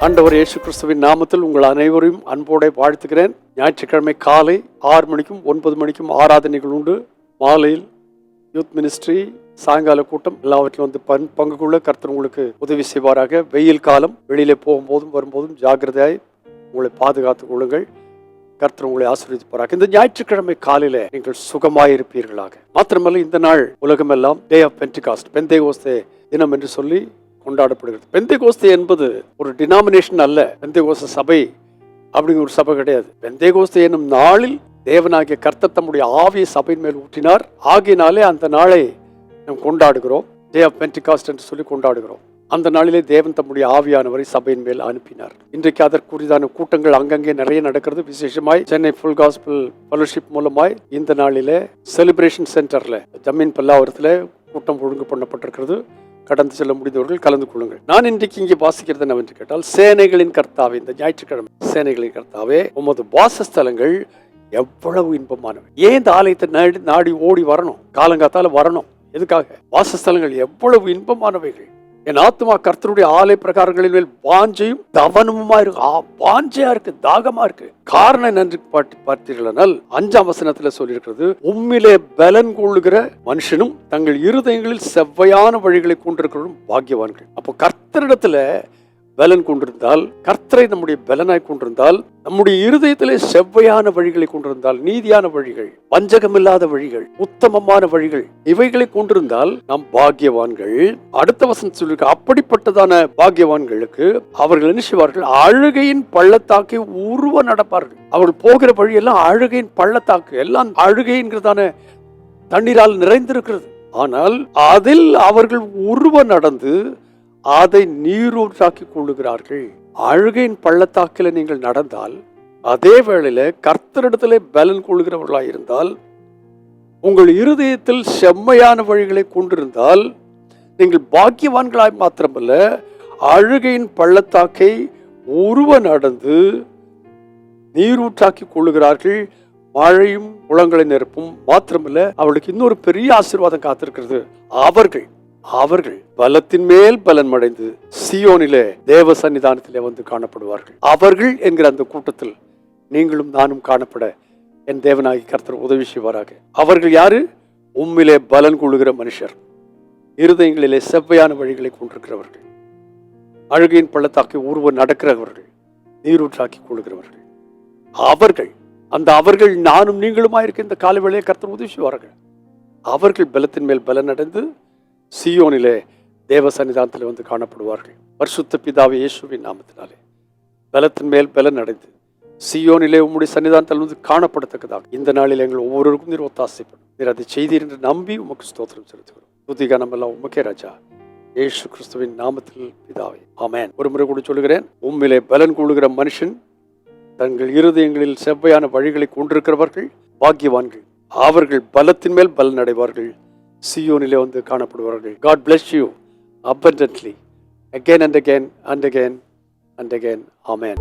ஆண்டவர் இயேசு கிறிஸ்துவின் நாமத்தில் உங்கள் அனைவரையும் அன்போடு வாழ்த்துகிறேன். ஞாயிற்றுக்கிழமை காலை 6 மணிக்கும் 9 மணிக்கும் ஆராதனைகள் உண்டு. மாலையில் யூத் மினிஸ்ட்ரி, சாயங்கால கூட்டம் எல்லாவற்றிலும் வந்து பங்கு கொள்ள கர்த்தர் உங்களுக்கு உதவி செய்வாராக. வெயில் காலம், வெளியிலே போகும்போதும் வரும்போதும் ஜாக்கிரதையாய் உங்களை பாதுகாத்துக் கொள்ளுங்கள். கர்த்தர் உங்களை ஆசீர்வதிப்பாராக. இந்த ஞாயிற்றுக்கிழமை காலையில நீங்கள் சுகமாயிருப்பீர்களாக. மாத்திரமல்ல, இந்த நாள் உலகமெல்லாம் டே ஆஃப் பென்டிகாஸ்ட், பெந்தேகோஸ்தே தினம் என்று சொல்லி கொண்டாடப்படுகிறது. பெந்தேகோஸ்தே என்பது ஒரு டினாமினேஷன் அல்ல. பெந்தேகோஸ்தே சபை அப்படிங்கிற ஒரு சபை கிடையாது. பெந்தேகோஸ்தே என்னும் நாளில் தேவனாகிய கர்த்தர் தம்முடைய ஆவியை சபையின் மேல் ஊற்றினார். ஆகினாலே அந்த நாளை நாம் கொண்டாடுகிறோம். டே ஆஃப் பென்டிகாஸ்ட் என்று சொல்லி கொண்டாடுகிறோம். அந்த நாளிலே தேவன் தம்முடைய ஆவியானவரை சபையின் மேல் அனுப்பினார். இன்றைக்கு அதற்குரியதான கூட்டங்கள் அங்கங்கே நிறைய நடக்கிறது. விசேஷமாய் சென்னை ஃபுல் காஸ்பல் ஃபெலோஷிப் மூலமாய் இந்த நாளிலே செலிப்ரேஷன் சென்டர்ல ஜமீன் பல்லாவரத்தில் கூட்டம் ஒழுங்கு பண்ணப்பட்டிருக்கிறது. கடந்து செல்ல முடிந்தவர்கள் கலந்து கொள்ளுங்கள். நான் இன்றைக்கு இங்கே வாசிக்கிறது என்னவென்று கேட்டால், சேனைகளின் கர்த்தாவே, இந்த ஞாயிற்றுக்கிழமை சேனைகளின் கர்த்தாவே, உமது வாசஸ்தலங்கள் எவ்வளவு இன்பமானவை. ஏன் இந்த ஆலயத்தை நாடி ஓடி வரணும்? காலங்காத்தால வரணும். எதுக்காக? வாசஸ்தலங்கள் எவ்வளவு இன்பமானவைகள். என் ஆத்மா கர்த்தருடைய ஆலய பிரகாரங்களின் மேல் வாஞ்சையும் தவனமுமா இருக்கு. வாஞ்சையா இருக்கு, தாகமா இருக்கு. காரணம் நன்றி பார்த்தீர்கள். 5ஆம் வசனத்துல சொல்லியிருக்கிறது, உம்மிலே பலன் கொள்ளுகிற மனுஷனும் தங்கள் இருதயங்களில் செவ்வையான வழிகளை கொண்டிருக்கிறவரும் பாக்கியவான்கள். அப்போ கர்த்தரிடத்துல பலன் கொண்டிருந்தால், கர்த்தரை நம்முடைய பலனாய் கொண்டிருந்தால், நம்முடைய இருதயத்திலே செவ்வையான வழிகளை கொண்டிருந்தால், நீதியான வழிகள், வஞ்சகமில்லாத வழிகள், உத்தமமான வழிகள், இவைகளை கொண்டிருந்தால் நாம் பாக்கியவான்கள். அடுத்த வசனம் சொல்லிருக்க, அப்படிப்பட்டதான பாக்கியவான்களுக்கு அவர்கள் என்ன செய்வார்கள்? அழுகையின் பள்ளத்தாக்கை உருவ நடப்பார்கள். அவர்கள் போகிற வழியெல்லாம் அழுகையின் பள்ளத்தாக்கு, எல்லாம் அழுகைங்கிறதான தண்ணீரால் நிறைந்திருக்கிறது. ஆனால் அதில் அவர்கள் உருவ நடந்து அதை நீரூற்றாக்கி கொள்ளுகிறார்கள். அழுகையின் பள்ளத்தாக்கில நீங்கள் நடந்தால், அதே வேளையில கர்த்தரிடத்திலே பலன் கொள்ளுகிறவர்களாய் இருந்தால், உங்கள் இருதயத்தில் செம்மையான வழிகளை கொண்டிருந்தால், நீங்கள் பாக்கியவான்களாய் மாத்திரமல்ல, அழுகையின் பள்ளத்தாக்கை உருவ நடந்து நீரூற்றாக்கி கொள்ளுகிறார்கள். மழையும் குளங்களை நிரப்பும். மாத்திரமல்ல, அவளுக்கு இன்னொரு பெரிய ஆசீர்வாதம் காத்திருக்கிறது. அவர்கள் பலத்தின் மேல் பலன் அடைந்து சீயோனிலே தேவ சன்னிதானத்திலே வந்து காணப்படுவார்கள். அவர்கள் என்கிற அந்த கூட்டத்தில் நீங்களும் நானும் காணப்பட என் தேவனாகி கர்த்தர் உதவி செய்வாராக. அவர்கள் யாரு? உம்மிலே பலன் கொள்ளுகிற மனுஷர், இருதயங்களிலே செவ்வையான வழிகளை கொண்டிருக்கிறவர்கள், அழுகையின் பள்ளத்தாக்கி உருவ நடக்கிறவர்கள், நீரூற்றாக்கி கொள்ளுகிறவர்கள். அவர்கள் நானும் நீங்களுமாயிருக்க இந்த கால வேளையை கர்த்தர் உதவி செய்வார்கள். அவர்கள் பலத்தின் மேல் பலன் அடைந்து சீயோனிலே தேவ சன்னிதானத்தில் வந்து காணப்படுவார்கள். பரிசுத்த பிதாவே இயேசுவின் நாமத்தினாலே பலத்தின் மேல் பலன் அடைந்து சீயோனிலே உம்முடைய சன்னிதானத்தில் வந்து காணப்படத்தக்கதாக இந்த நாளில் எங்கள் ஒவ்வொருவருக்கும் நீர் ஒத்தாசைப்படும். நீர் அதை செய்தீர் என்று நம்பி உமக்கு ஸ்தோத்திரம் செலுத்துகிறோம். துதிகா நம்மெல்லாம் உமக்கே ராஜா, இயேசு கிறிஸ்துவின் நாமத்தில் பிதாவே, ஆமென். ஒரு முறை கூட சொல்லுகிறேன், உம்மிலே பலன் கொள்ளுகிற மனுஷன் தங்கள் இருதயங்களில் செவ்வையான வழிகளை கொண்டிருக்கிறவர்கள் பாக்கியவான்கள். அவர்கள் பலத்தின் மேல் பலன் அடைவார்கள், சீயோனிலே வந்து காணப்படுவார்கள். God bless you abundantly again and again and again and again. Amen.